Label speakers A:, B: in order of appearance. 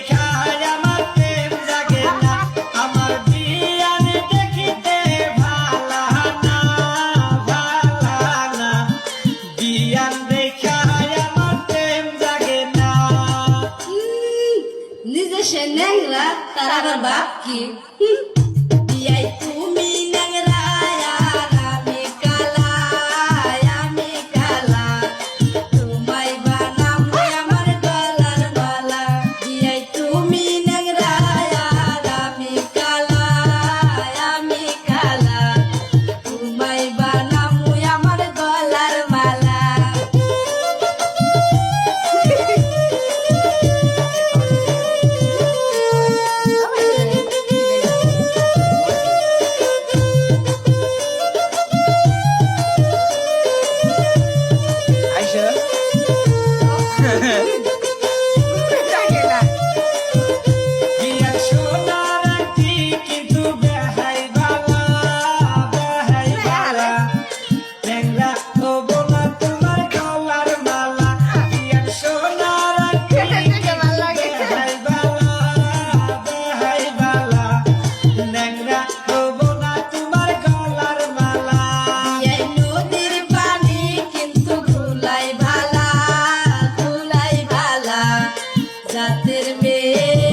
A: দেখায় আমার প্রেম জাগে না, আমার বিয়ান দেখিতে ভালা না, ভালা না, বিয়ান দেখায় আমার প্রেম জাগে না।
B: নিজে সে ন্যাংরা তার আবার বাপ কি বিয়াই তুমি ন্যাংরা আর আমি কালা, আমি কালা, তোমায় বানাবো আমার গলার মালা। বিয়াই তুমি ন্যাংরা আর আমি কালা, আমি কালা, তোমায় বানাবো আমার গলার মালা।
A: আইসা বিয়ার সোনার আংটি কিন্তু বেহাই বালা, বেহাই বালা, ন্যাংরা হবো না তোমার গলার মালা। বিয়ার সোনার আংটি বেহাই বালা, বেহাই বালা, ন্যাংরা হবো না তোমার গলার মালা।
B: এই নদীর পানি কিন্তু ধুলাই ভালা, ধুলাই ভালা, জাতের মেয়ে